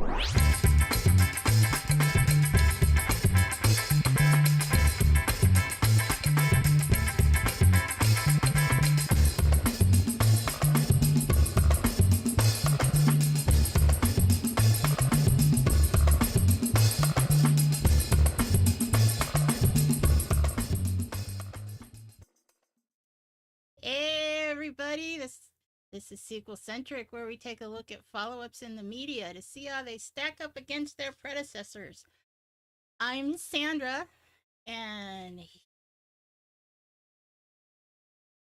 Hey everybody, this is Sequel Centric, where we take a look at follow-ups in the media to see how they stack up against their predecessors. I'm Sandra, and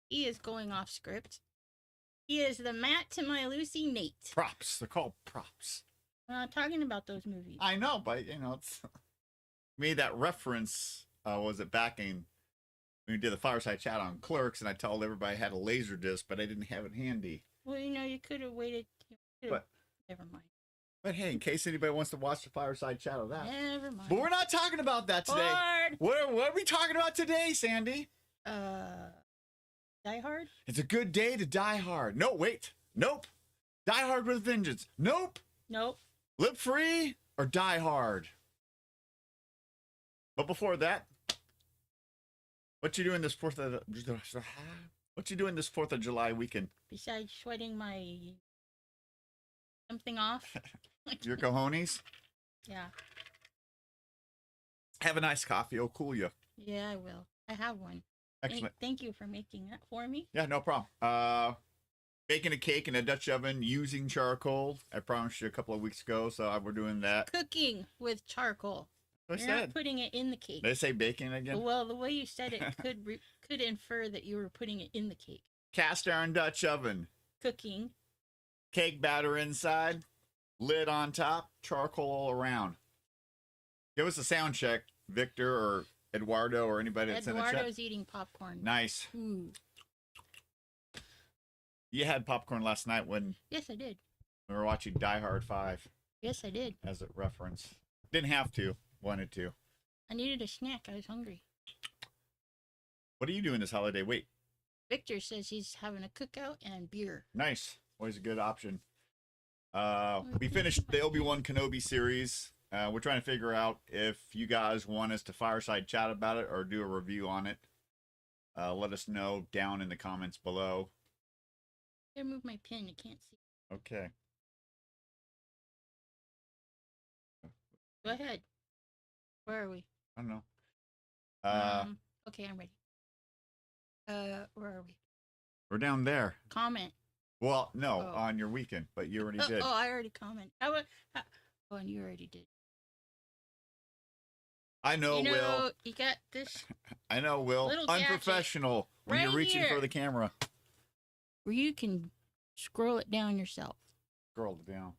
he is going off script. He is the Matt to my Lucy Nate. Props. They're called props. We're not talking about those movies. I know, but it's made that reference. Was it back in when we did the fireside chat on Clerks, and I told everybody I had a laser disc, but I didn't have it handy. Well, you could have waited. But never mind. But hey, in case anybody wants to watch the fireside chat of that, Never mind. But we're not talking about that today. Bored. What are we talking about today, Sandy? Die Hard. It's a good day to die hard. No, wait, nope. Die Hard with Vengeance. Nope. Nope. Live Free or Die Hard. But before that, what you doing this 4th of July weekend? Besides sweating my something off. Your cojones? Yeah. Have a nice coffee. It'll cool you. Yeah, I will. I have one. Excellent. Thank you for making that for me. Yeah, no problem. Baking a cake in a Dutch oven using charcoal. I promised you a couple of weeks ago, so we're doing that. Cooking with charcoal. You're not putting it in the cake. Did I say baking again? Well, the way you said it could infer that you were putting it in the cake. Cast iron Dutch oven. Cooking. Cake batter inside. Lid on top. Charcoal all around. Give us a sound check, Victor or Eduardo or anybody that's in the chat. Eduardo's eating popcorn. Nice. Ooh. You had popcorn last night when... Yes, I did. We were watching Die Hard 5. Yes, I did. As a reference. Didn't have to. Wanted to. I needed a snack. I was hungry. What are you doing this holiday? Wait. Victor says he's having a cookout and beer. Nice. Always a good option. We finished the Obi-Wan Kenobi series. We're trying to figure out if you guys want us to fireside chat about it or do a review on it. Let us know down in the comments below. I gotta move my pin. You can't see. Okay. Go ahead. Where are we? I don't know. Okay, I'm ready. Where are we? We're down there. Comment. Well, no, on your weekend, but you already did. Oh, I already commented. Oh, and you already did. I know, Will. You got this. I know, Will. Unprofessional when right you're reaching here for the camera. Where you can scroll it down yourself. Scroll it down.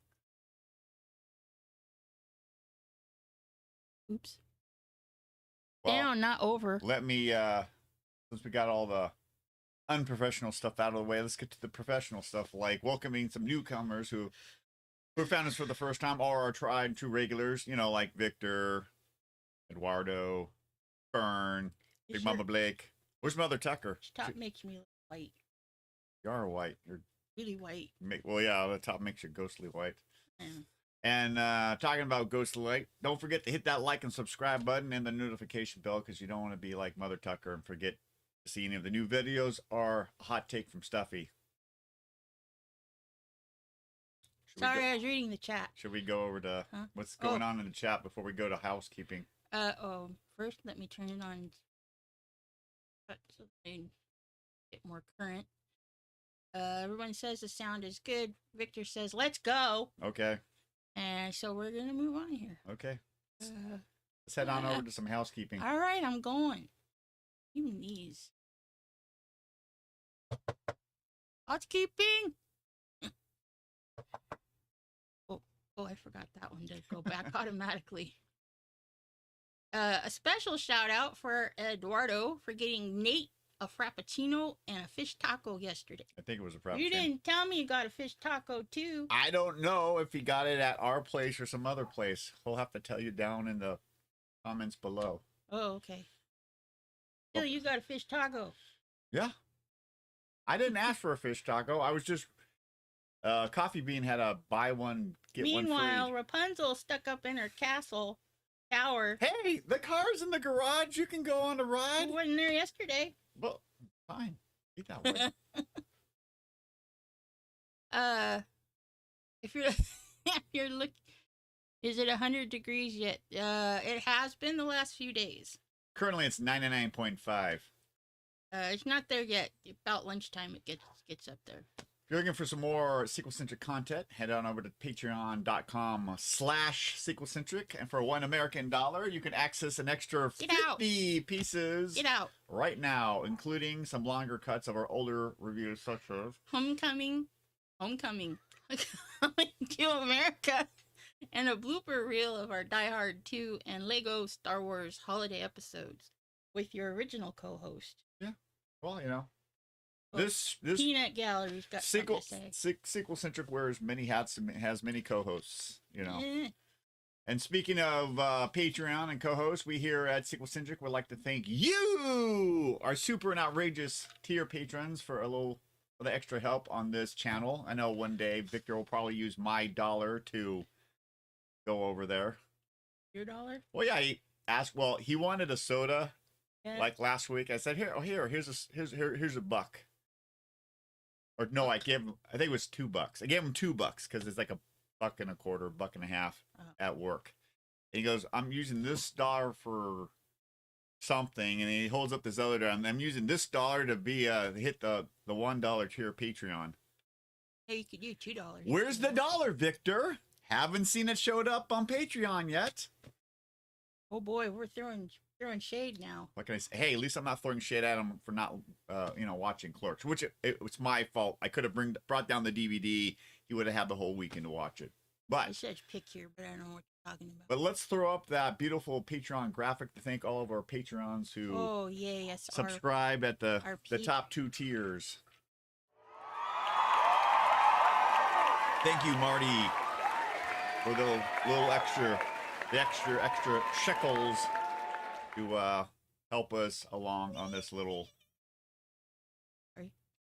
Oops. Well, down, not over. Let me, since we got all the unprofessional stuff out of the way, let's get to the professional stuff, like welcoming some newcomers who found us for the first time, or our tried and true regulars, like Victor, Eduardo, Fern, Big Mama Blake. Where's Mother Tucker? This top makes me look white. You are white. You're really white. Well, yeah, the top makes you ghostly white. Yeah. And talking about ghostly white, don't forget to hit that like and subscribe button and the notification bell, because you don't want to be like Mother Tucker and forget to see any of the new videos or a hot take from Stuffy. Sorry, I was reading the chat. Should we go over to what's going on in the chat before we go to housekeeping? First let me turn it on so they get more current. Everyone says the sound is good. Victor says, let's go. Okay. And so we're going to move on here. Okay. Let's head on over to some housekeeping. All right, I'm going. Even these. Housekeeping. Oh, I forgot that one to go back automatically. A special shout out for Eduardo for getting Nate a Frappuccino and a fish taco yesterday. I think it was a Frappuccino. You didn't tell me you got a fish taco too. I don't know if he got it at our place or some other place. We'll have to tell you down in the comments below. Oh, okay. Still, you got a fish taco. Yeah. I didn't ask for a fish taco. I was just Coffee Bean had a buy one get Meanwhile, one free. Rapunzel stuck up in her castle tower. Hey, the car's in the garage. You can go on a ride. Who wasn't there yesterday? Well, fine. Be that way. If you're if you're look, is it 100 degrees yet? It has been the last few days. Currently, it's 99.5. It's not there yet. About lunchtime, it gets up there. If you're looking for some more sequel-centric content, head on over to patreon.com/sequel-centric. And for $1 American, you can access an extra 50 pieces Get out. right now, including some longer cuts of our older reviews, such as Homecoming, coming to America, and a blooper reel of our Die Hard 2 and Lego Star Wars holiday episodes with your original co-host. Yeah, well, Well, this Peanut Gallery's got something to say. sequel-centric wears many hats and has many co-hosts, Eh. And speaking of Patreon and co-hosts, we here at Sequel-Centric would like to thank you, our super and outrageous tier patrons, for the extra help on this channel. I know one day Victor will probably use my dollar to go over there. Your dollar? Well, yeah, he asked. Well, he wanted a soda, Yeah. like last week. I said, here's a buck. Or no, I think it was $2. I gave him $2 because it's like $1.25, $1.50 at work. And he goes, I'm using this dollar for something, and he holds up this other dollar. I'm using this dollar to be hit the $1 tier Patreon. Hey, you could use $2. Where's the dollar, Victor? Haven't seen it showed up on Patreon yet. Oh boy, we're throwing shade now. What can I say? Hey, at least I'm not throwing shade at him for not, watching Clerks, which it's my fault. I could have brought down the DVD. He would have had the whole weekend to watch it. But It says pick here, but I don't know what you're talking about. But let's throw up that beautiful Patreon graphic to thank all of our patrons who yes, subscribe at the our top 2 tiers. Thank you, Marty, for the extra shekels to help us along on this little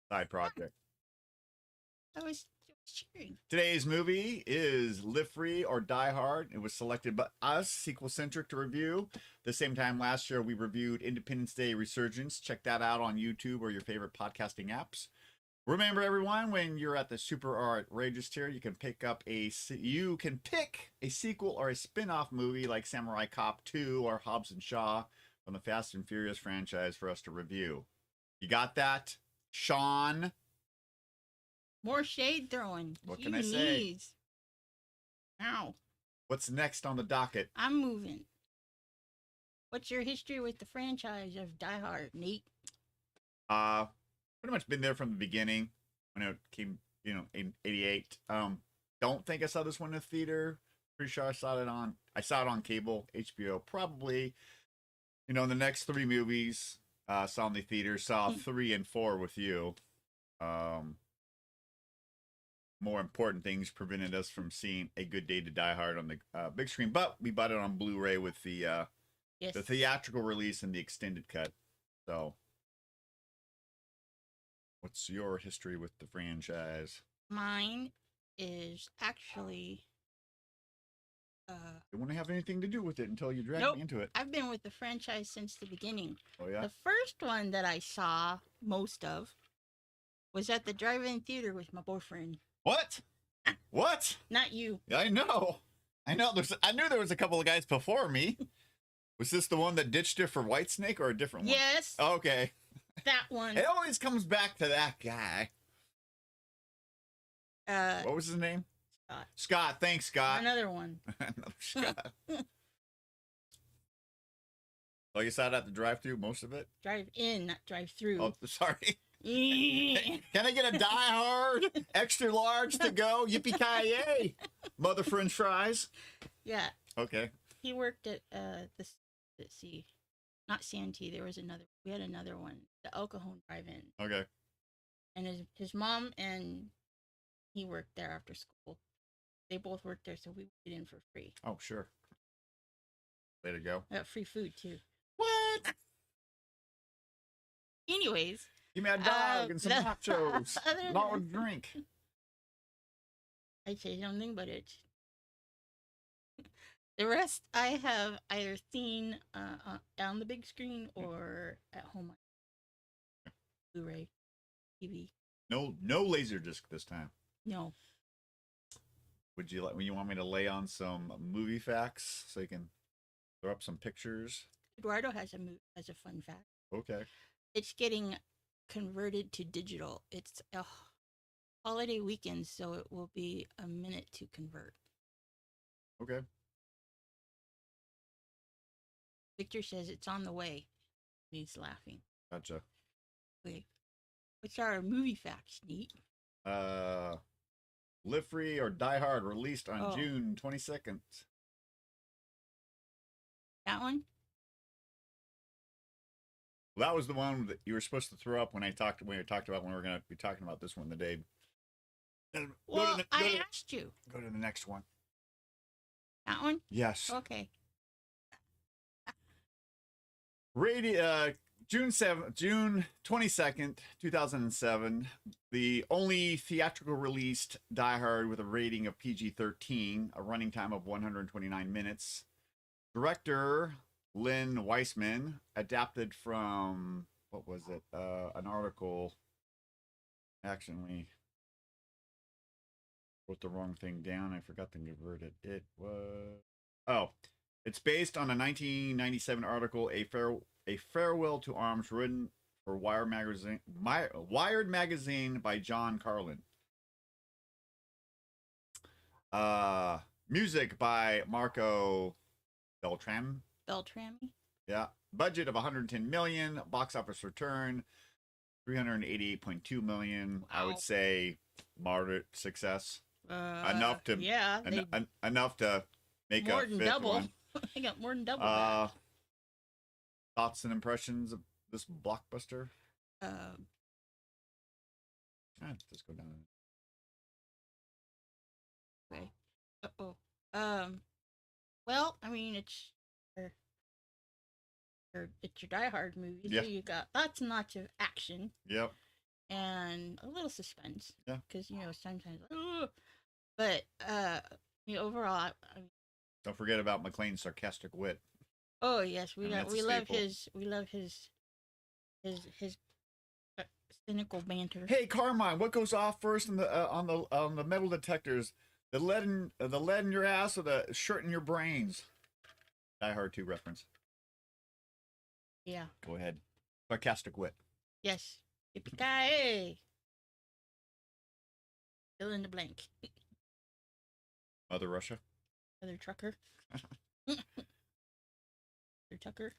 side project. I was cheering. Today's movie is Live Free or Die Hard. It was selected by us, Sequel-Centric, to review. The same time last year, we reviewed Independence Day Resurgence. Check that out on YouTube or your favorite podcasting apps. Remember, everyone, when you're at the super or outrageous tier, you can pick a sequel or a spin-off movie like Samurai Cop 2 or Hobbs and Shaw from the Fast and Furious franchise for us to review. You got that, Sean? More shade throwing. What can I say? Ow. What's next on the docket? I'm moving. What's your history with the franchise of Die Hard, Nate? Pretty much been there from the beginning when it came, in '88. Don't think I saw this one in the theater. Pretty sure I saw it on cable, HBO, probably. The next 3 movies saw in the theater, saw 3 and 4 with you. More important things prevented us from seeing A Good Day to Die Hard on the big screen, but we bought it on Blu-ray with the theatrical release and the extended cut. So, what's your history with the franchise? Mine is actually... It wouldn't have anything to do with it until you drag me into it. I've been with the franchise since the beginning. Oh, yeah? The first one that I saw most of was at the drive-in theater with my boyfriend. What? What? Not you. I know. I knew there was a couple of guys before me. Was this the one that ditched it for Whitesnake or a different one? Yes. Okay. That one. It always comes back to that guy. What was his name? Scott. Scott. Thanks, Scott. Another one. Another Scott. Oh, you saw it at the drive-thru, most of it? Drive-in, not drive-through. Oh, sorry. Can I get a Die Hard extra large to go? Yippee-ki-yay, mother French fries. Yeah. Okay. He worked at let's see, not Santee. There was another. We had another one, the El Cajon Drive-In. Okay. And his mom and he worked there after school. They both worked there, so we went in for free. Oh, sure. Way to go. We got free food too. What? Anyways. Give me a dog and some nachos. Not a drink. I'd say something, but it's the rest I have either seen on the big screen or at home on Blu-ray, TV. No laser disc this time. No. Would you like? You want me to lay on some movie facts so you can throw up some pictures? Eduardo has a fun fact. Okay. It's getting converted to digital. It's a holiday weekend, so it will be a minute to convert. Okay. Victor says it's on the way. He's laughing. Gotcha. Wait, what's our movie facts, Neat? Live Free or Die Hard released on June 22nd. That one? Well, that was the one that you were supposed to throw up when we talked about when we were going to be talking about this one the day. Well, I asked you. Go to the next one. That one? Yes. Okay. June 22nd, 2007, the only theatrical released Die Hard with a rating of PG-13, a running time of 129 minutes. Director Lynn Weissman, adapted from, what was it? An article. Actually, wrote the wrong thing down. I forgot to convert it. It was, it's based on a 1997 article, A Farewell to Arms, written for Wired Magazine by John Carlin. Music by Marco Beltrami. Yeah. Budget of 110 million. Box office return 388.2 million. Wow. I would say moderate success. Enough to enough to make more a than fifth double. one. I got more than double that. Thoughts and impressions of this blockbuster? Just go down. Okay. Well, I mean, it's your Die Hard movie, so you got lots and lots of action. Yep. And a little suspense. Yeah. Because sometimes, but overall, I mean, don't forget about McClane's sarcastic wit. Oh yes, we love his cynical banter. Hey Carmine, what goes off first on the metal detectors? The lead in your ass or the shirt in your brains? Die Hard 2 reference. Yeah. Go ahead. Sarcastic wit. Yes. Yippee-ki-yay. Fill in the blank. Mother Russia. Mother Trucker. Mother Tucker.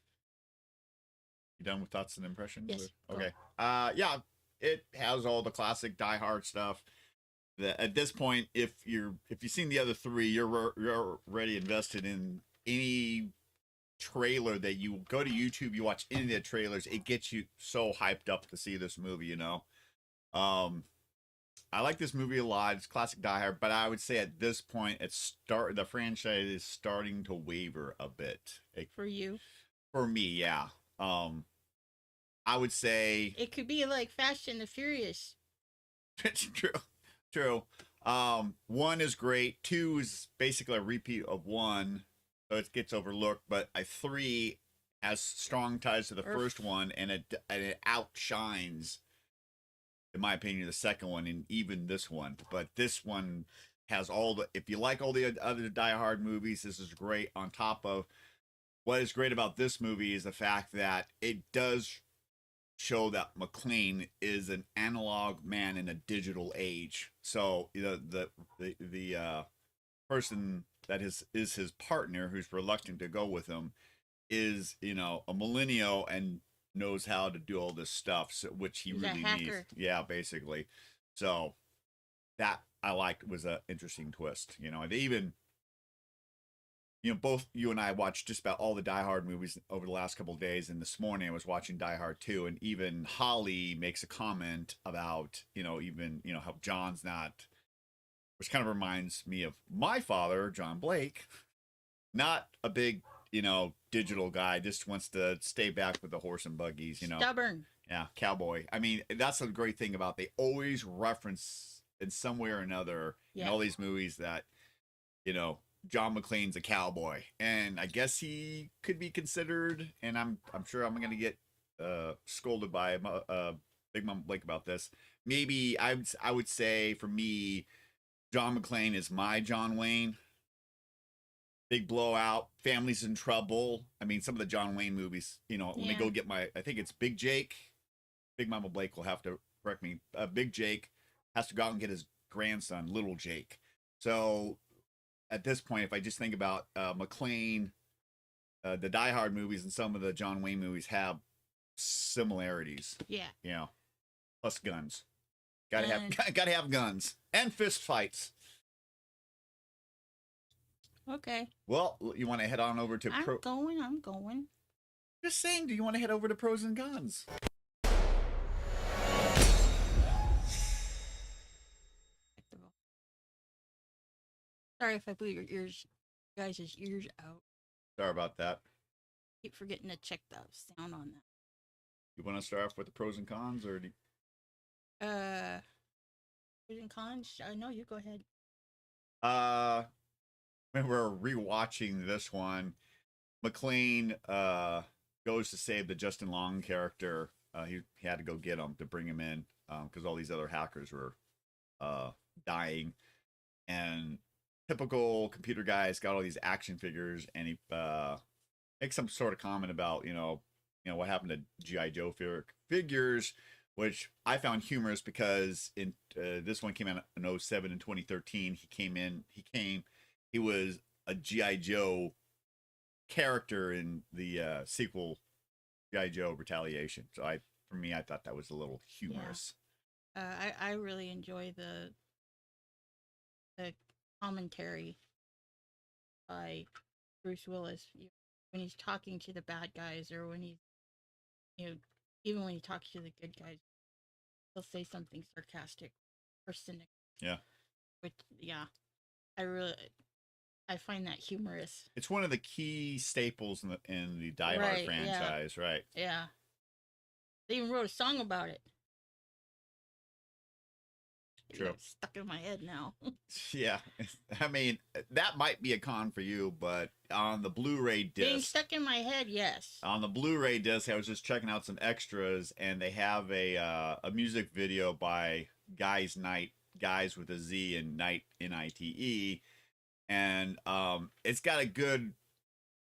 You done with thoughts and impressions? Yes. Okay. Yeah, it has all the classic Die Hard stuff. At this point, if you've seen the other three, you're already invested in any trailer that you go to YouTube, you watch any of the trailers, it gets you so hyped up to see this movie. I like this movie a lot. It's classic Die Hard, but I would say at this point, the franchise is starting to waver a bit. For you? For me, yeah. I would say it could be like Fast and the Furious. It's true. 1 is great. 2 is basically a repeat of 1, so it gets overlooked. But 3 has strong ties to the first one, and it outshines, in my opinion, the second one and even this one. But this one has if you like all the other Die Hard movies, this is great. On top of what is great about this movie is the fact that it does show that McClane is an analog man in a digital age. So the person that is his partner, who's reluctant to go with him, is a millennial and knows how to do all this stuff, which he's really needs. Yeah, basically. So that I liked was an interesting twist. They even, both you and I watched just about all the Die Hard movies over the last couple of days, and this morning I was watching Die Hard 2, and even Holly makes a comment about, how John's not, which kind of reminds me of my father, John Blake, not a big, digital guy, just wants to stay back with the horse and buggies, Stubborn. Yeah, cowboy. I mean, that's the great thing about they always reference in some way or another in Yeah. all these movies that, you know, John McClane's a cowboy, and I guess he could be considered. And I'm sure I'm gonna get scolded by Big Mom Blake about this. Maybe I would say for me, John McClane is my John Wayne. Big Blowout, Family's in Trouble. I mean, some of the John Wayne movies, you know, when they go get I think it's Big Jake. Big Mama Blake will have to correct me. Big Jake has to go out and get his grandson, Little Jake. So at this point, if I just think about McClane, the Die Hard movies and some of the John Wayne movies have similarities. Yeah. You know, plus guns. Gotta have guns and fist fights. Okay. Well, you want to head on over to I'm going. Just saying, do you want to head over to Pros and Cons? Sorry if I blew your guys' ears out. Sorry about that. Keep forgetting to check the sound on that. You want to start off with the pros and cons, or Pros and cons? No, you go ahead. when we're rewatching this one, McClane goes to save the Justin Long character. He had to go get him to bring him in because all these other hackers were dying, and typical computer guy's got all these action figures, and he makes some sort of comment about you know what happened to GI Joe figures, which I found humorous because in this one came out in 07 and 2013. He was a GI Joe character in the sequel GI Joe Retaliation. So for me, I thought that was a little humorous. Yeah. I really enjoy the commentary by Bruce Willis when he's talking to the bad guys, or when he's even when he talks to the good guys, he'll say something sarcastic or cynical. Yeah. Which I find that humorous. It's one of the key staples in the Die Hard franchise, yeah. right? Yeah. They even wrote a song about it. True. Stuck in my head now. Yeah. I mean, that might be a con for you, but on the Blu-ray disc. Being stuck in my head, yes. On the Blu-ray disc, I was just checking out some extras, and they have a music video by Guys with a Z and Night Nite, and it's got a good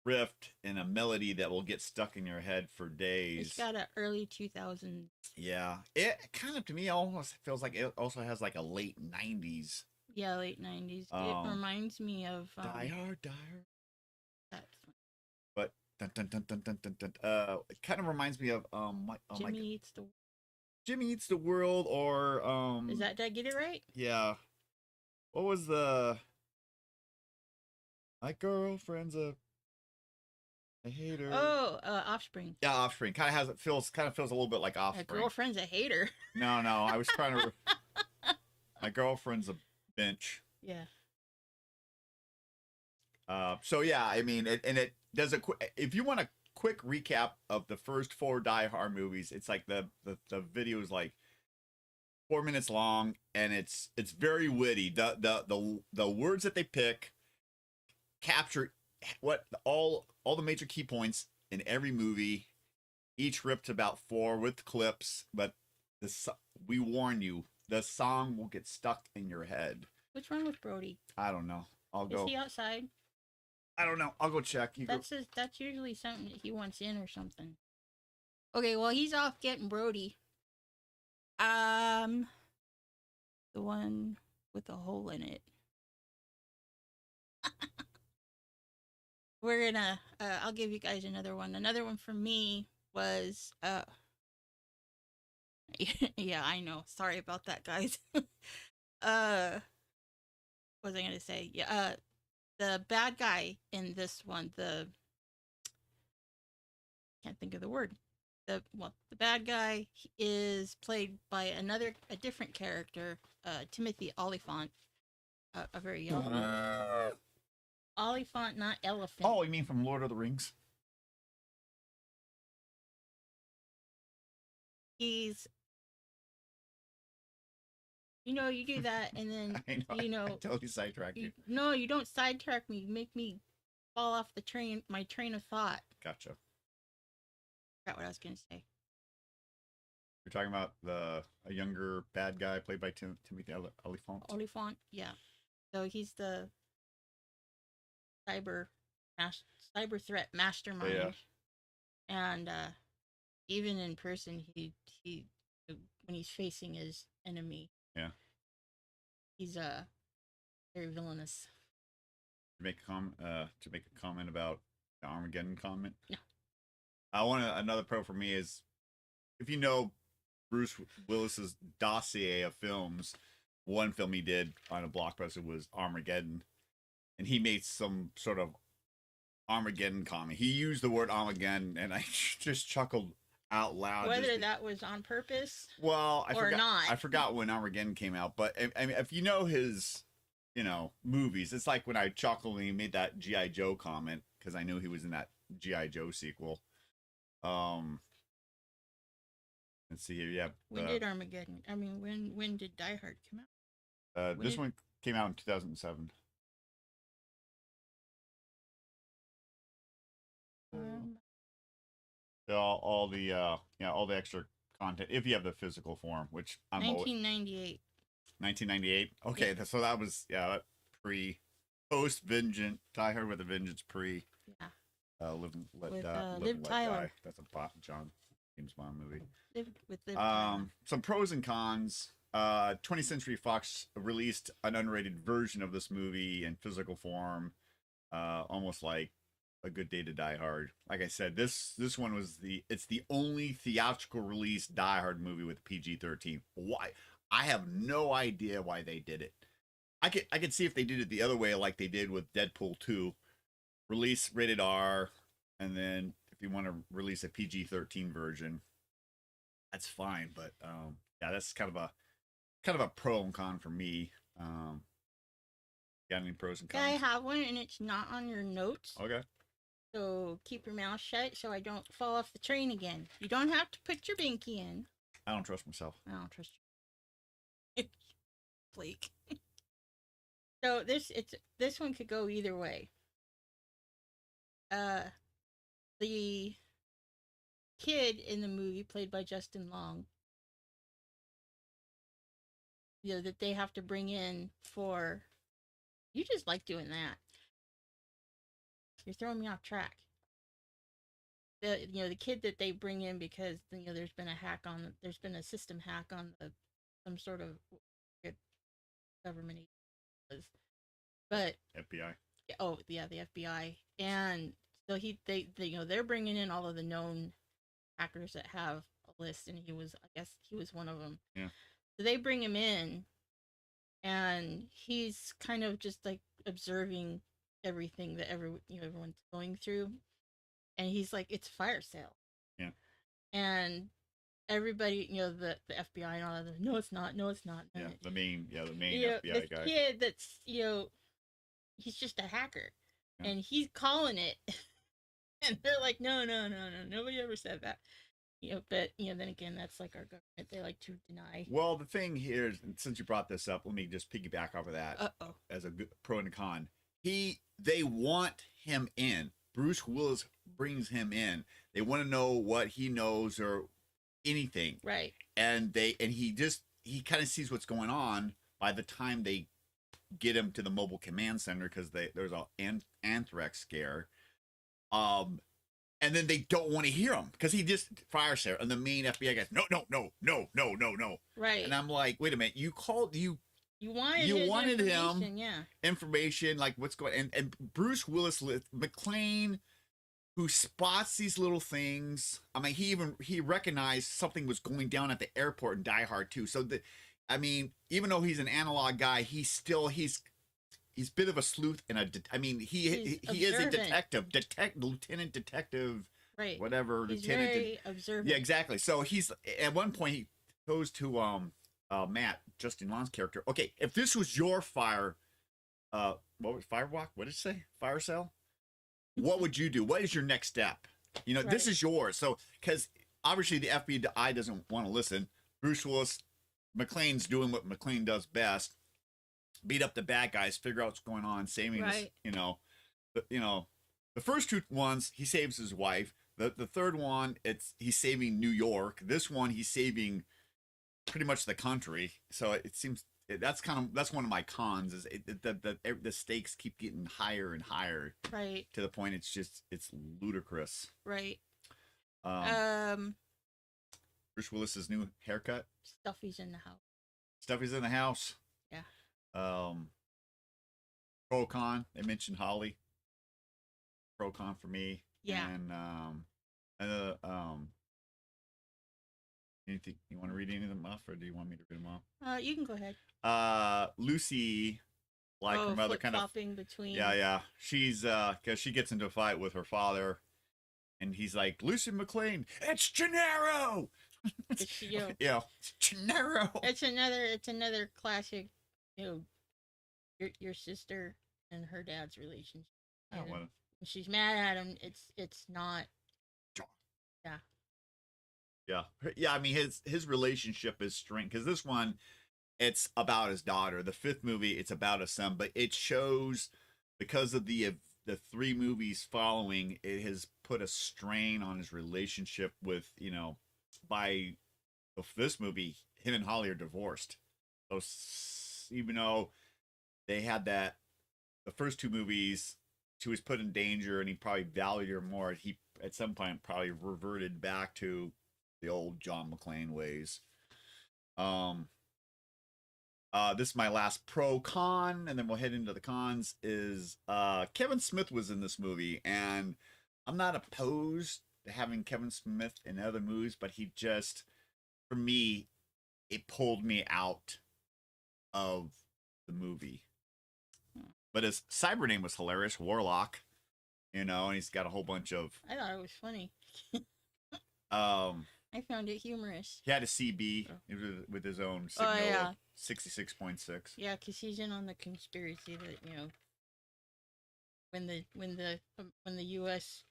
riff and a melody that will get stuck in your head for days. It's got an early 2000s. Yeah, it kind of to me almost feels like it also has like a late 90s. Yeah, late 90s. It reminds me of Die Hard. That's but it kind of reminds me of Jimmy Eats the World, or did I get it right? Yeah. What was the My girlfriend's a hater. Oh, Offspring. Yeah, Offspring. Kind of feels a little bit like Offspring. My girlfriend's a hater. No, I was trying to. My girlfriend's a bench. Yeah. So yeah, I mean, it does if you want a quick recap of the first 4 Die Hard movies, it's like the video is like 4 minutes long, and it's very witty. The words that they pick capture what all the major key points in every movie. Each ripped about 4 with clips, but we warn you, the song will get stuck in your head. What's wrong with Brody? I don't know. Is he outside? I don't know. I'll go check. That's usually something that he wants in or something. Okay, well, he's off getting Brody. The one with a hole in it. We're gonna I'll give you guys another one. Another one for me was yeah, I know. Sorry about that, guys. What was I gonna say? Yeah, the bad guy in this one, can't think of the word. The bad guy is played by a different character, Timothy Olyphant, a very young Olyphant, not elephant. Oh, you mean from Lord of the Rings? He's You do that, and then I know. I totally sidetracked you. no, you don't sidetrack me. You make me fall off the train, my train of thought. Gotcha. Forgot what I was gonna say. You're talking about a younger bad guy played by Timothy Olyphant. Oliphant, yeah. So he's the cyber cyber threat mastermind. Yeah. And even in person, he when he's facing his enemy, yeah, he's very villainous. To make a comment about the Armageddon comment. No. Another pro for me is, if you know Bruce Willis's dossier of films, one film he did on a blockbuster was Armageddon, and he made some sort of Armageddon comment. He used the word Armageddon, and I just chuckled out loud. Whether that was on purpose, well, I forgot. Not. I forgot when Armageddon came out, but I mean, if you know his, movies, it's like when I chuckled when he made that G.I. Joe comment, because I knew he was in that G.I. Joe sequel. Let's see here. Yeah. When did Armageddon? I mean, when did Die Hard come out? This one came out in 2007. All the extra content, if you have the physical form, which I'm 1998. 1998. Okay, Yeah. So that was post Vengeance, Die Hard with a Vengeance pre. Yeah. Live Tyler. Die. That's a John James Bond movie. Live Tyler. Some pros and cons. 20th Century Fox released an unrated version of this movie in physical form, almost like A Good Day to Die Hard. Like I said, this one was it's the only theatrical release Die Hard movie with PG-13. Why? I have no idea why they did it. I could see if they did it the other way, like they did with Deadpool 2, release rated R, and then if you want to release a PG-13 version, that's fine. But yeah, that's kind of a pro and con for me. Got any pros and cons? I have one, and it's not on your notes. Okay. So keep your mouth shut so I don't fall off the train again. You don't have to put your binky in. I don't trust myself. I don't trust you. Flake. So this one could go either way. The kid in the movie played by Justin Long, that they have to bring in for, you just like doing that. You're throwing me off track. The kid that they bring in because there's been a system hack on some sort of government, but FBI. Oh yeah, the FBI. And so they're bringing in all of the known hackers that have a list, and I guess he was one of them. Yeah. So they bring him in, and he's kind of just like observing everything that everyone's going through, and he's like, it's a fire sale. Yeah. And everybody, the FBI and all that, no, it's not. Yeah, the main FBI guy. Kid that's he's just a hacker, and he's calling it, and they're like, no, nobody ever said that. But then again, that's like our government. They like to deny. Well, the thing here is, since you brought this up, let me just piggyback off of that. As a good pro and con. They want him in. Bruce Willis brings him in. They want to know what he knows or anything. Right. And he kind of sees what's going on by the time they get him to the mobile command center, because there's an anthrax scare. And then they don't want to hear him because he just fire sale, and the main FBI guys, no. Right. And I'm like, wait a minute, you wanted him yeah. information, like what's going, and Bruce Willis, McClane, who spots these little things. I mean, he recognized something was going down at the airport in Die Hard 2. So even though he's an analog guy, he's a bit of a sleuth and he is a detective, lieutenant detective, right? Whatever, he's very observant. Yeah, exactly. So he's at one point he goes to Matt, Justin Long's character. Okay, if this was your firewalk? What did it say? Fire sale? What would you do? What is your next step? Right. This is yours. So, because obviously the FBI doesn't want to listen. Bruce Willis McClane's doing what McClane does best: beat up the bad guys, figure out what's going on, saving his, Right. the first two ones he saves his wife. The third one, he's saving New York. This one he's saving pretty much the country. So it seems that's one of my cons is the stakes keep getting higher and higher Right. to the point it's ludicrous. Right. Um, Bruce Willis's new haircut. Stuffy's in the house. Stuffy's in the house. Yeah. Pro con. They mentioned Holly. Pro con for me. Yeah. And anything you want to read any of them off, or do you want me to read them off? You can go ahead. Lucy, like her mother, kind of flopping between. Yeah. She's because she gets into a fight with her father, and he's like, Lucy McClane, it's Gennaro. It's, yeah, it's Gennaro. It's another classic. Your sister and her dad's relationship. Oh, And when she's mad at him, it's not. Yeah. I mean, his relationship is strained because this one, it's about his daughter. The fifth movie, it's about his son, but it shows because of the 3 movies following, it has put a strain on his relationship with by this movie, him and Holly are divorced. So even though they had the first 2 movies, she was put in danger and he probably valued her more. He at some point probably reverted back to the old John McClane ways. This is my last pro con, and then we'll head into the cons. Is Kevin Smith was in this movie, and I'm not opposed to having Kevin Smith in other movies, but he just, for me, it pulled me out of the movie. But his cyber name was hilarious, Warlock, and he's got a whole bunch of. I thought it was funny. I found it humorous. He had a CB with his own signal of 66.6. Yeah, because he's in on the conspiracy that when the U.S.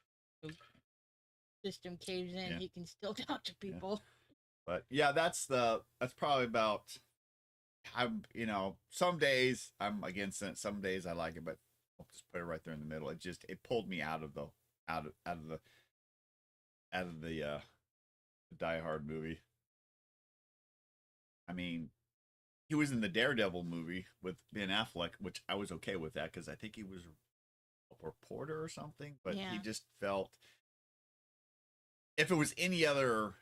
system caves in, he can still talk to people. But yeah, that's probably about. Some days I'm against it, some days I like it, but I'll just put it right there in the middle. It pulled me out of the Die Hard movie. I mean, he was in the Daredevil movie with Ben Affleck, which I was okay with that because I think he was a reporter or something, but he just felt if it was any other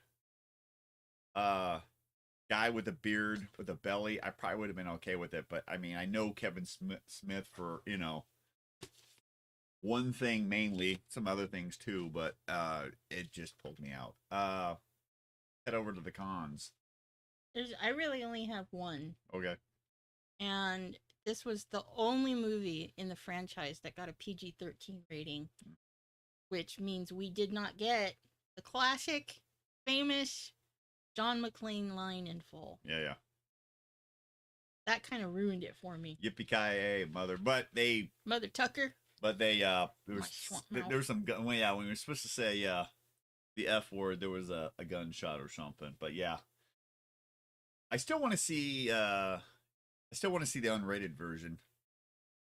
guy with a beard with a belly, I probably would have been okay with it. But I mean, I know Kevin Smith for one thing mainly, some other things too, but it just pulled me out. Head over to the cons. I really only have one. Okay. And this was the only movie in the franchise that got a PG-13 rating, which means we did not get the classic, famous John McClane line in full. Yeah. That kind of ruined it for me. Yippee-ki-yay, mother. But they... Mother Tucker. But they, there was some... When we were supposed to say the F word, there was a gunshot or something. But yeah. I still want to see the unrated version.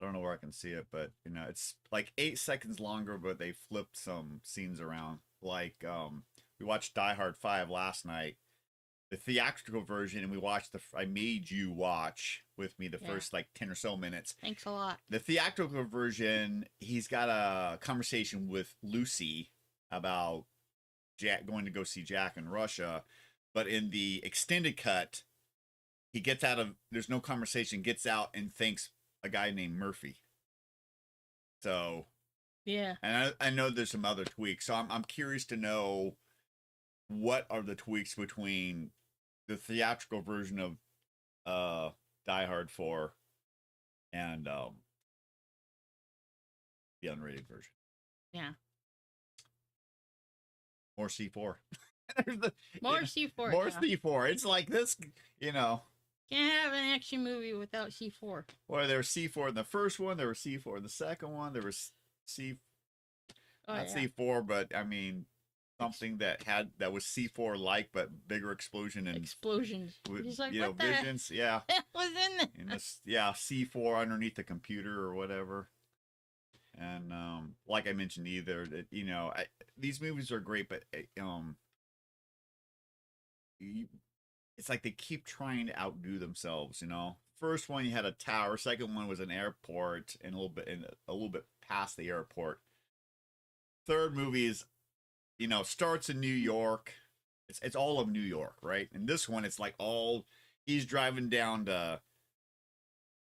I don't know where I can see it, but it's like 8 seconds longer, but they flipped some scenes around. Like we watched Die Hard 5 last night, the theatrical version, and I made you watch with me the first like 10 or so minutes. Thanks a lot. The theatrical version, he's got a conversation with Lucy about Jack going to go see Jack in Russia, but in the extended cut, he gets out of, there's no conversation, gets out and thanks a guy named Murphy. So, yeah. And I know there's some other tweaks. So I'm curious to know what are the tweaks between the theatrical version of Die Hard 4 and the unrated version. Yeah. More C4. More C4. More C4. It's like this, Can't have an action movie without C4. Well, there was C4 in the first one. There was C4 in the second one. There was C4, but I mean, something that was C4 like but bigger explosion and explosions. He's like, you know, what the visions. Yeah, hell was in there? and this C4 underneath the computer or whatever. And like I mentioned, either that these movies are great, but it's like they keep trying to outdo themselves. First one you had a tower. Second one was an airport, and a little bit past the airport. Third movie is starts in New York. It's all of New York, right? And this one, it's like all he's driving down to.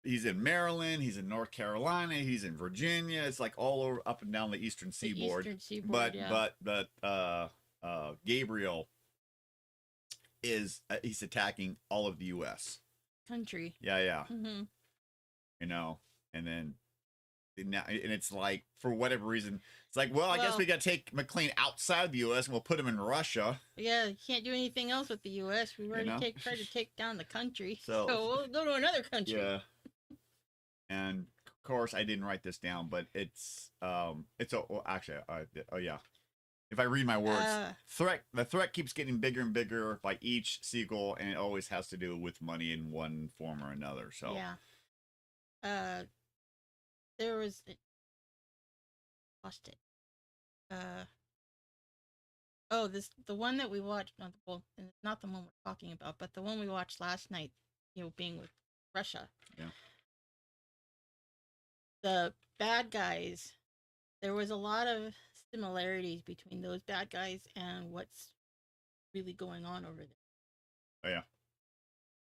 He's in Maryland. He's in North Carolina. He's in Virginia. It's like all over up and down the Eastern Seaboard. Eastern Seaboard, But Gabriel he's attacking all of the U.S. country. Yeah. Mm-hmm. And then and it's like for whatever reason, it's like, well, I guess we got to take McLean outside the U.S. and we'll put him in Russia. Yeah, you can't do anything else with the U.S. We already tried to take down the country, so we'll go to another country. Yeah. And of course, I didn't write this down, but it's actually, yeah. If I read my words, the threat keeps getting bigger and bigger by each sequel, and it always has to do with money in one form or another. So yeah, there was lost it. The one that we watched, not the one we're talking about, but the one we watched last night. Being with Russia. Yeah. The bad guys, there was a lot of similarities between those bad guys and what's really going on over there. Oh, yeah.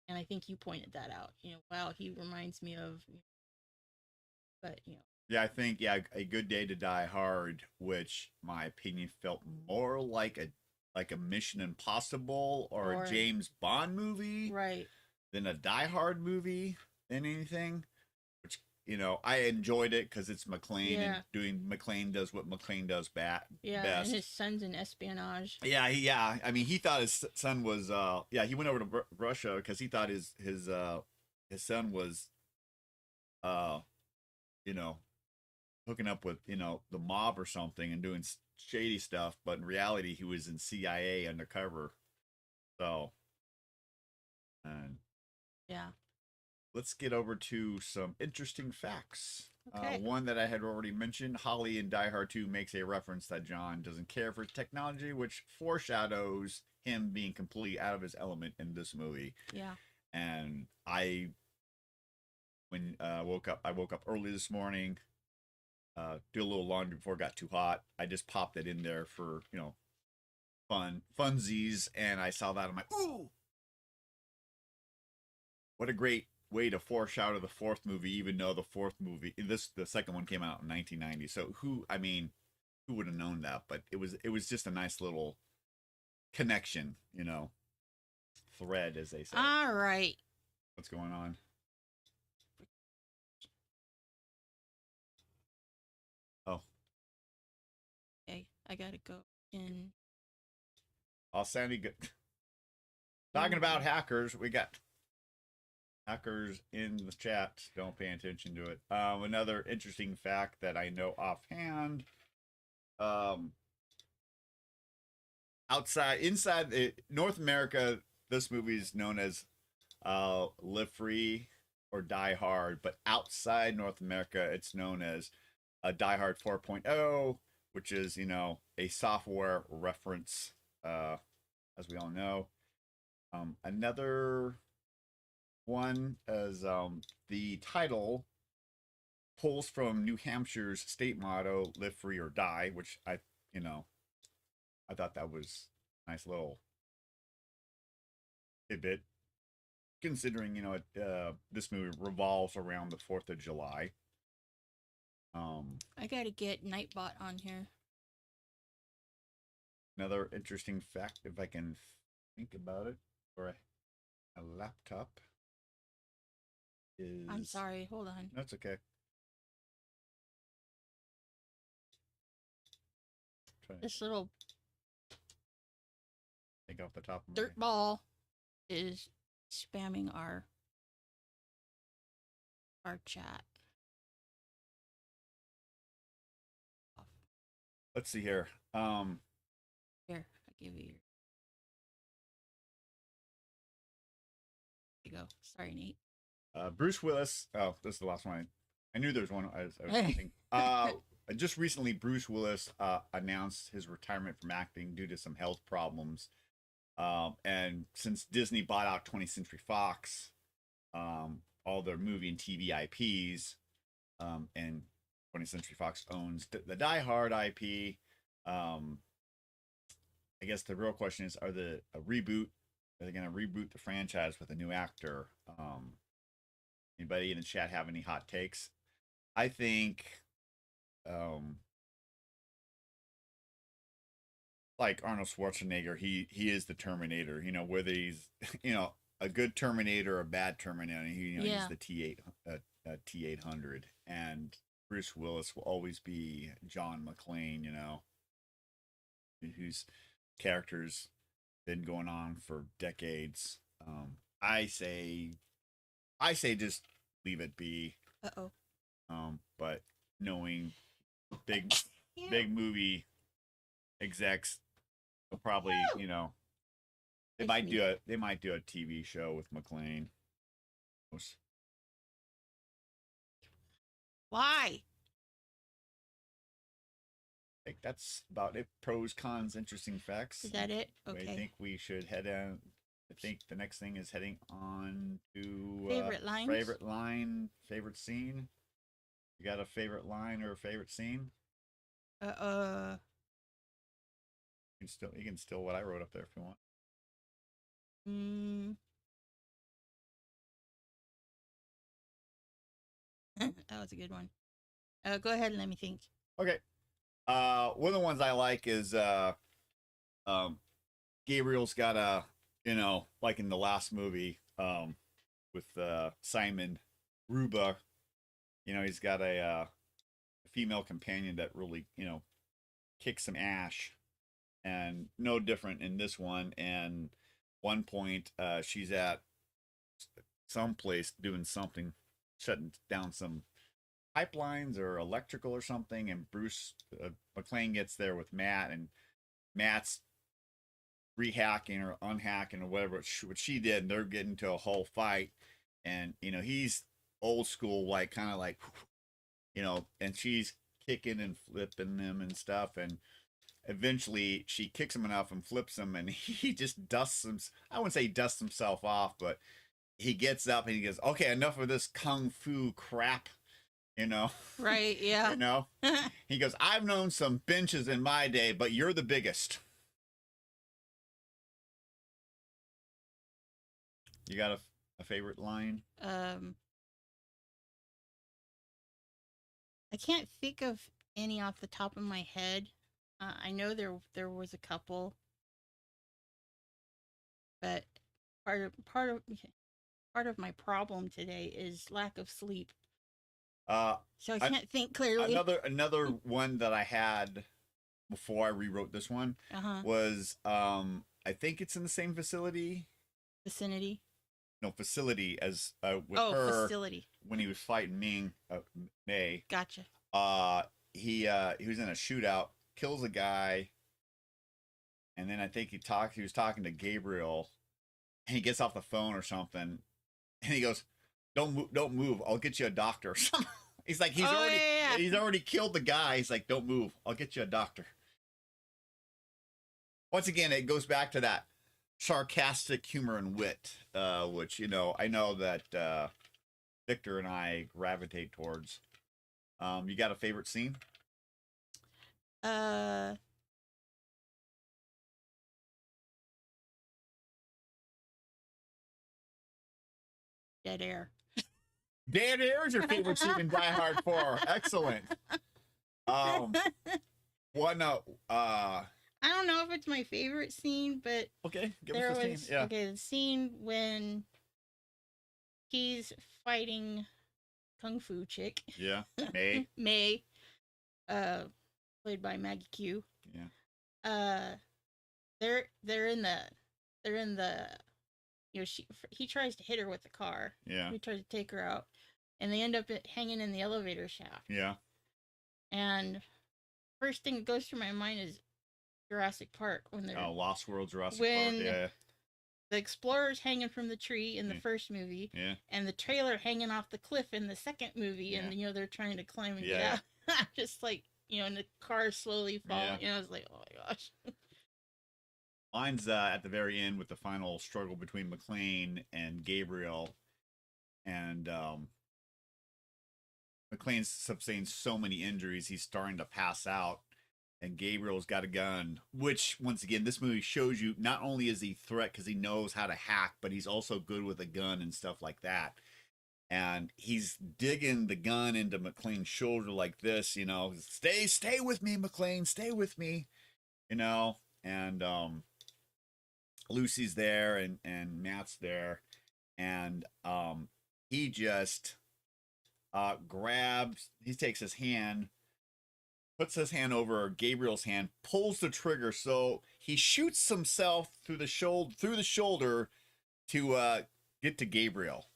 And I think you pointed that out. Wow, he reminds me of, but Yeah, I think A Good Day to Die Hard, which my opinion felt more like a Mission Impossible or a James Bond movie, right, than a Die Hard movie than anything. I enjoyed it because it's McLean and McLean does what McLean does best. And his son's in espionage. Yeah. I mean, he thought his son was. He went over to Russia because he thought his son was, hooking up with the mob or something and doing shady stuff, but in reality, he was in CIA undercover. So, and yeah. Let's get over to some interesting facts. Okay. One that I had already mentioned, Holly in Die Hard 2 makes a reference that John doesn't care for technology, which foreshadows him being completely out of his element in this movie. Yeah. And I woke up early this morning, do a little laundry before it got too hot. I just popped it in there for, funsies, and I saw that. I'm like, ooh! What a great way to foreshadow the fourth movie, even though the second one came out in 1990. So who would have known that? But it was just a nice little connection, thread, as they say. All right. What's going on? Oh. Okay, I gotta go in. Oh, Sandy, good. Talking about hackers, we got hackers in the chat. Don't pay attention to it. Another interesting fact that I know offhand. Inside North America, this movie is known as Live Free or Die Hard, but outside North America, it's known as Die Hard 4.0, which is a software reference, as we all know. Another one is the title pulls from New Hampshire's state motto, "Live Free or Die," which I thought that was a nice little tidbit, considering this movie revolves around the 4th of July. I gotta get Nightbot on here. Another interesting fact, if I can think about it, for a laptop. I'm sorry, hold on. That's okay. This little think off the top of dirt ball is spamming our chat. Let's see here. give you you go. Sorry, Nate. Bruce Willis. Oh, this is the last one. I knew there was one. I was thinking. Just recently, Bruce Willis announced his retirement from acting due to some health problems. And since Disney bought out 20th Century Fox, all their movie and TV IPs, and 20th Century Fox owns the Die Hard IP. I guess the real question is, are they going to reboot the franchise with a new actor? Anybody in the chat have any hot takes? I think, like Arnold Schwarzenegger, he is the Terminator. You know, whether he's a good Terminator or a bad Terminator, he's the T800, and Bruce Willis will always be John McClane. Whose character's been going on for decades. I say just leave it be. But knowing big movie execs will probably, they might do a TV show with McClane. Why? I think that's about it. Pros, cons, interesting facts. Is that it? Okay. I think we should head in. I think the next thing is heading on to favorite lines. Favorite line, favorite scene. You got a favorite line or a favorite scene? You can steal what I wrote up there if you want. That was a good one. Go ahead and let me think. Okay. One of the ones I like is Gabriel's got a, like in the last movie, with Simon Ruba, he's got a female companion that really, kicks some ass, and no different in this one. And one point, she's at some place doing something, shutting down some pipelines or electrical or something, and Bruce McClane gets there with Matt, and Matt's rehacking or unhacking or whatever what she did, and they're getting into a whole fight, and he's old school, like kind of like, and she's kicking and flipping him and stuff, and eventually she kicks him enough and flips him, and he just dusts him. I wouldn't say he dusts himself off, but he gets up and he goes, okay, enough of this kung fu crap. Right, yeah. He goes, I've known some benches in my day, but you're the biggest. You got a favorite line? I can't think of any off the top of my head. I know there was a couple, but part of my problem today is lack of sleep. So I can't think clearly. Another one that I had before I rewrote this one was I think it's in the same vicinity as with her facility when he was fighting May. Gotcha. He was in a shootout, kills a guy, and then I think he was talking to Gabriel, and he gets off the phone or something, and he goes, Don't move. I'll get you a doctor. He's like, he's already killed the guy. He's like, don't move. I'll get you a doctor. Once again, it goes back to that sarcastic humor and wit, which, I know that Victor and I gravitate towards. You got a favorite scene? Dead air. Dead air is your favorite scene in Die Hard 4. Excellent. I don't know if it's my favorite scene, but okay, give us the scene. Yeah. Okay, the scene when he's fighting Kung Fu chick. Yeah, May. May, played by Maggie Q. Yeah. They're in the. He tries to hit her with the car. Yeah. He tries to take her out, and they end up hanging in the elevator shaft. Yeah. And first thing that goes through my mind is, Jurassic Park when they're Lost World, Jurassic Park. when Yeah, the explorer's hanging from the tree in the Yeah. first movie, yeah, and the trailer hanging off the cliff in the second movie, and Yeah. they're trying to climb and Yeah. get out. Just like and the car slowly falling. Yeah. I was like, oh my gosh. Mine's at the very end with the final struggle between McClane and Gabriel, and McClane sustains so many injuries he's starting to pass out, and Gabriel's got a gun. Which, once again, this movie shows you not only is he a threat because he knows how to hack, but he's also good with a gun and stuff like that. And he's digging the gun into McClane's shoulder like this, stay with me, McClane, stay with me, and Lucy's there and Matt's there, and he just he takes his hand, puts his hand over Gabriel's hand, pulls the trigger, so he shoots himself through the shoulder to get to Gabriel.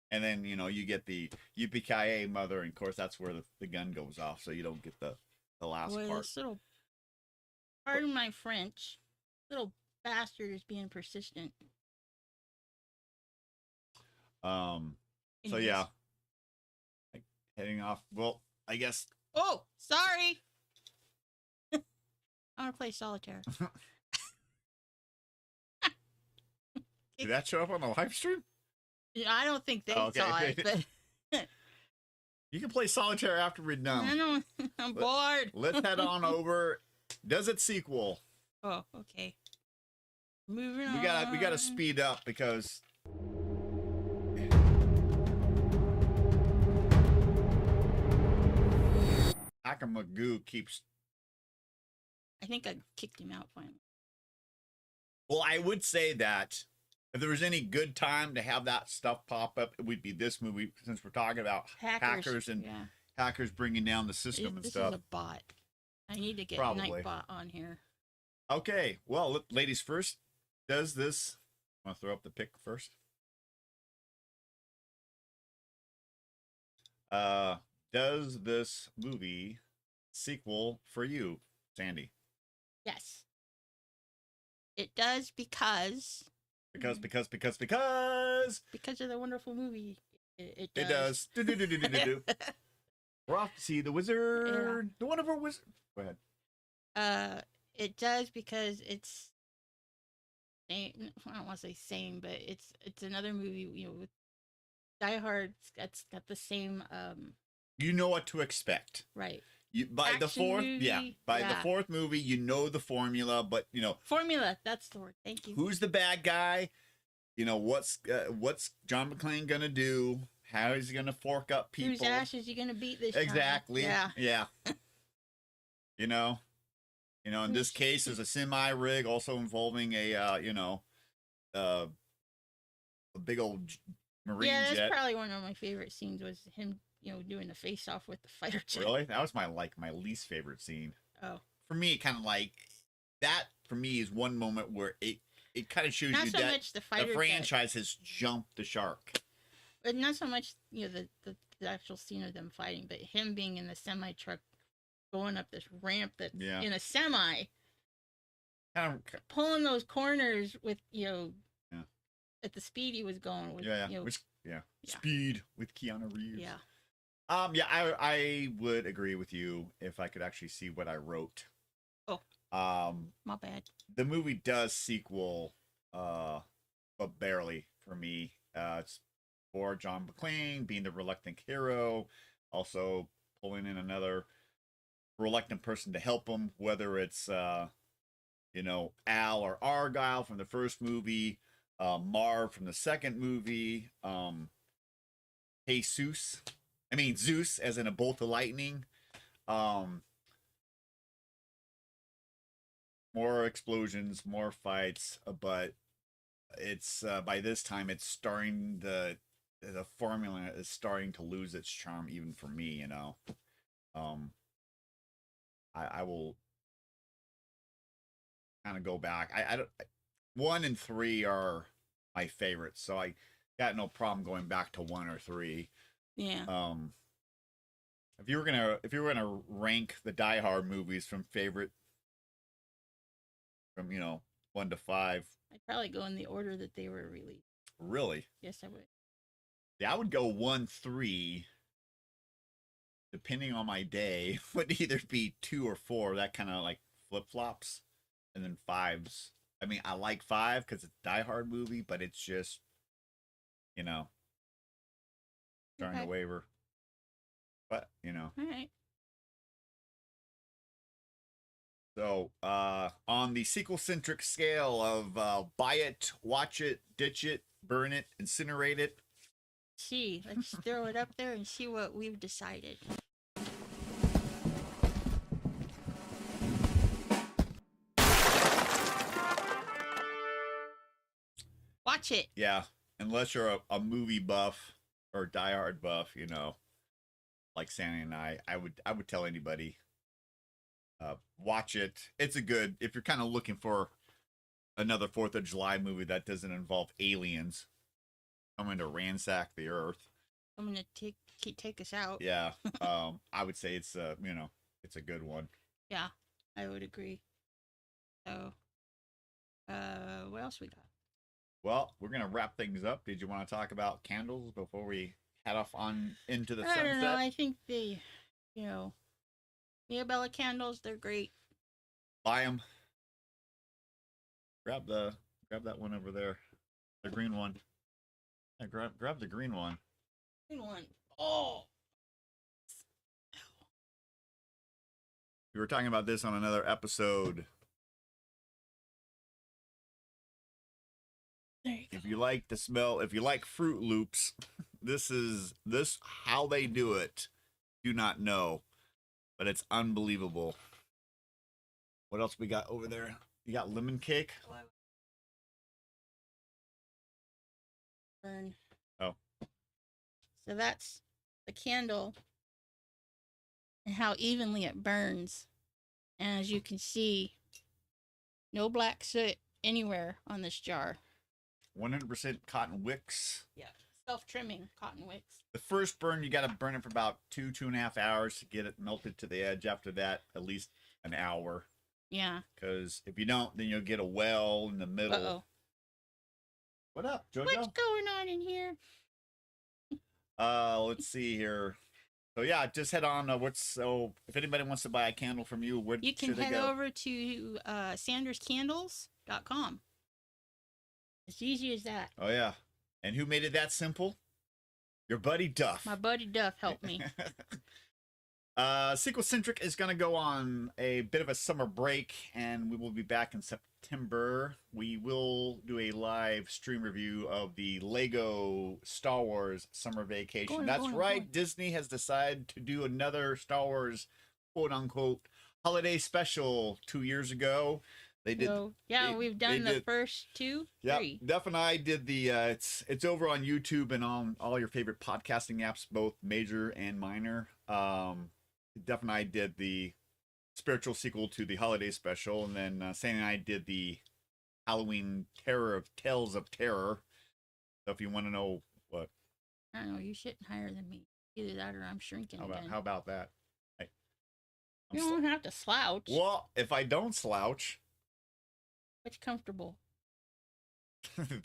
And then, you get the Yippee-ki-yay mother, and of course that's where the gun goes off, so you don't get the last part. This little, pardon my French, little bastard is being persistent. So yeah. Heading off. Well, I guess. Oh, sorry. I want to play solitaire. Did that show up on the live stream? Yeah, I don't think they saw it, but you can play solitaire after we're done. I know. I'm bored. Let's head on over. Does it sequel? Oh, okay. Moving on. We gotta speed up because Akamagoo keeps. I think I kicked him out finally. Well, I would say that if there was any good time to have that stuff pop up, it would be this movie, since we're talking about hackers and hackers bringing down the system and stuff. This is a bot. I need to get Nightbot on here. Okay, well, ladies first. Does this? I want to throw up the pic first. Does this movie sequel for you, Sandy? Yes. It does because of the wonderful movie. It does. It does. We're off to see the wizard. The wonderful wizard. Go ahead. It does because it's I don't want to say same, but it's another movie, with Die Hard. It's got the same you know what to expect. Right. By the fourth movie, you know the formula, but formula, that's the word. Thank you. Who's the bad guy? What's John McClane gonna do? How is he gonna fork up people? Whose ass is he gonna beat this exactly time? Yeah. In this case, there's a semi rig also involving a big old marine jet. That's probably one of my favorite scenes was him doing the face off with the fighter jet. Really? That was my least favorite scene. Oh. For me, kind of like that. For me, is one moment where it kind of shows not you so that much the fighter franchise has jumped the shark. But not so much the actual scene of them fighting, but him being in the semi truck, going up this ramp that's in a semi, pulling those corners with at the speed he was going with. Speed with Keanu Reeves. Yeah. I would agree with you if I could actually see what I wrote. Oh. My bad. The movie does sequel, but barely for me. It's for John McClane being the reluctant hero, also pulling in another reluctant person to help him, whether it's Al or Argyle from the first movie, Marv from the second movie, Zeus, as in a bolt of lightning. More explosions, more fights, but it's by this time it's starting the formula is starting to lose its charm even for me. I will kind of go back. I don't. 1 and 3 are my favorites, so I got no problem going back to 1 or 3. Yeah. If you were gonna rank the Die Hard movies from favorite from 1 to 5. I'd probably go in the order that they were released. Really? Yes, I would. Yeah, I would go 1, 3. Depending on my day, would either be 2 or 4. That kind of like flip flops, and then 5s. I mean, I like 5 because it's a Die Hard movie, but it's just starting to Okay. waver. But All right. so on the sequel centric scale of buy it, watch it, ditch it, burn it, incinerate it. See, let's throw it up there and see what we've decided. Watch it. Yeah, unless you're a movie buff or Die Hard buff, like Sandra and I would tell anybody, watch it. It's a good, if you're kind of looking for another 4th of July movie that doesn't involve aliens coming to ransack the earth. I'm gonna take us out. Yeah, I would say it's it's a good one. Yeah, I would agree. So, what else we got? Well, we're gonna wrap things up. Did you want to talk about candles before we head off on into the sunset? I don't know. I think the, Miabella candles, they're great. Buy them. Grab that one over there, the green one. Yeah, grab the green one. Green one. Oh. We were talking about this on another episode. There you go. If you like the smell, if you like Fruit Loops, this how they do it. Do not know, but it's unbelievable. What else we got over there? You got lemon cake. Burn. Oh. So that's the candle and how evenly it burns. And as you can see, no black soot anywhere on this jar. 100% cotton wicks. Yeah. Self-trimming cotton wicks. The first burn, you got to burn it for about 2.5 hours to get it melted to the edge. After that, at least an hour. Yeah. Because if you don't, then you'll get a well in the middle. Uh-oh. What up, JoJo? What's going on in here? Let's see here. So yeah, just head on. If anybody wants to buy a candle from you, where You can should they head go? over to sanderscandles.com. As easy as that. Oh yeah, and who made it that simple? Your buddy Duff. My buddy Duff helped me. Sequel Centric is going to go on a bit of a summer break, and we will be back in September. We will do a live stream review of the Lego Star Wars Summer Vacation. That's right. Disney has decided to do another Star Wars quote-unquote holiday special 2 years ago. They did. So, we've done the first 2, 3. Duff and I did the. It's over on YouTube and on all your favorite podcasting apps, both major and minor. Duff and I did the spiritual sequel to the holiday special, and then Sandy and I did the Halloween Tales of Terror. So if you want to know what, I don't know, you're sitting higher than me. Either that or I'm shrinking again. How about that? You don't have to slouch. Well, if I don't slouch, what's comfortable?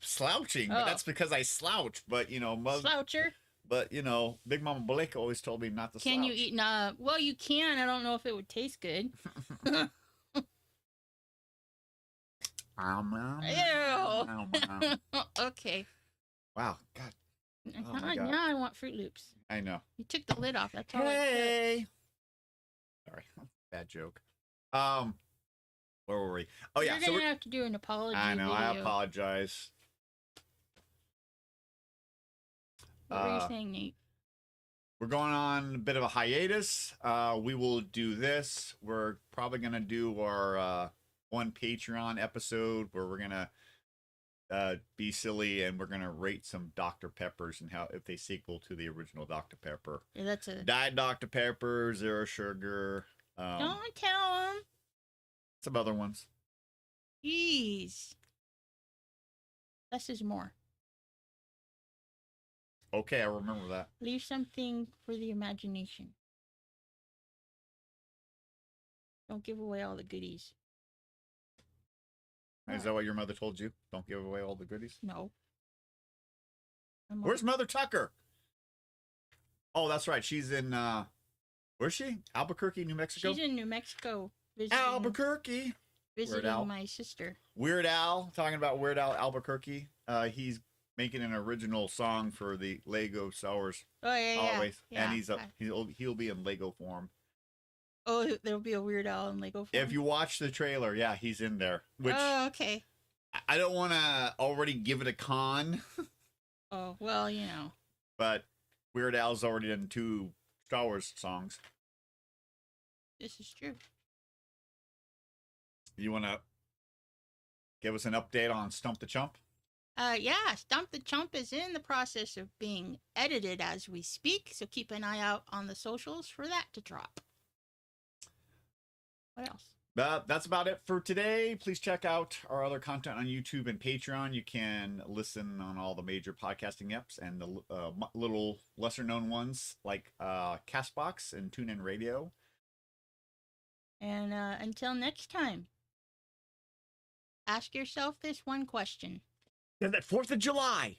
Slouching, but that's because I slouch. But Sloucher. But Big Mama Blake always told me not to slouch. Can you eat? Nah. Well, you can. I don't know if it would taste good. Ew. Okay. Wow. God. Oh my God. Now I want Fruit Loops. I know. You took the lid off. That's all. Hey. Sorry. Bad joke. Where were we? Oh yeah. You're gonna have to do an apology. I know. Video. I apologize. What were you saying, Nate? We're going on a bit of a hiatus. We will do this. We're probably going to do our one Patreon episode where we're going to be silly and we're going to rate some Dr. Peppers and if they sequel to the original Dr. Pepper. Yeah, that's a Diet Dr. Pepper, zero sugar. Don't tell them. Some other ones. Jeez. Less is more. Okay, I remember that. Leave something for the imagination. Don't give away all the goodies. Is that what your mother told you? Don't give away all the goodies? No. Where's Mother Tucker? Oh, that's right. She's in, where's she? Albuquerque, New Mexico? She's in New Mexico. Visiting, Albuquerque. visiting my sister. Weird Al, talking about Weird Al Albuquerque. He's making an original song for the Lego Star Wars. Oh, yeah. And he'll be in Lego form. Oh, there'll be a Weird Al in Lego form? If you watch the trailer, yeah, he's in there. Which okay. I don't want to already give it a con. Oh, well, you know. But Weird Al's already done 2 Star Wars songs. This is true. You want to give us an update on Stump the Chump? Yeah, Stump the Chump is in the process of being edited as we speak, so keep an eye out on the socials for that to drop. What else? That's about it for today. Please check out our other content on YouTube and Patreon. You can listen on all the major podcasting apps and the little lesser-known ones like Castbox and TuneIn Radio. And until next time, ask yourself this one question. Does it 4th of July?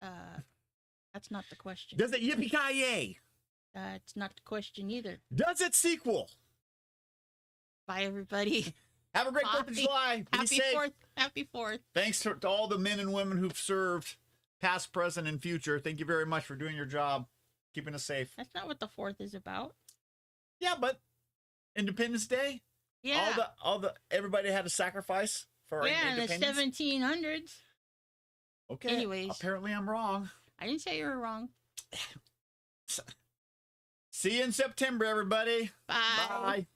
That's not the question. Does it yippee-ki-yay? It's not the question either. Does it sequel? Bye, everybody. Have a great 4th of July. Be Happy safe. 4th. Happy 4th. Thanks to all the men and women who've served, past, present, and future. Thank you very much for doing your job, keeping us safe. That's not what the 4th is about. Yeah, but Independence Day? Yeah. Everybody had a sacrifice for our independence. Yeah, in the 1700s. Okay. Anyways. Apparently I'm wrong. I didn't say you were wrong. See you in September, everybody. Bye. Bye.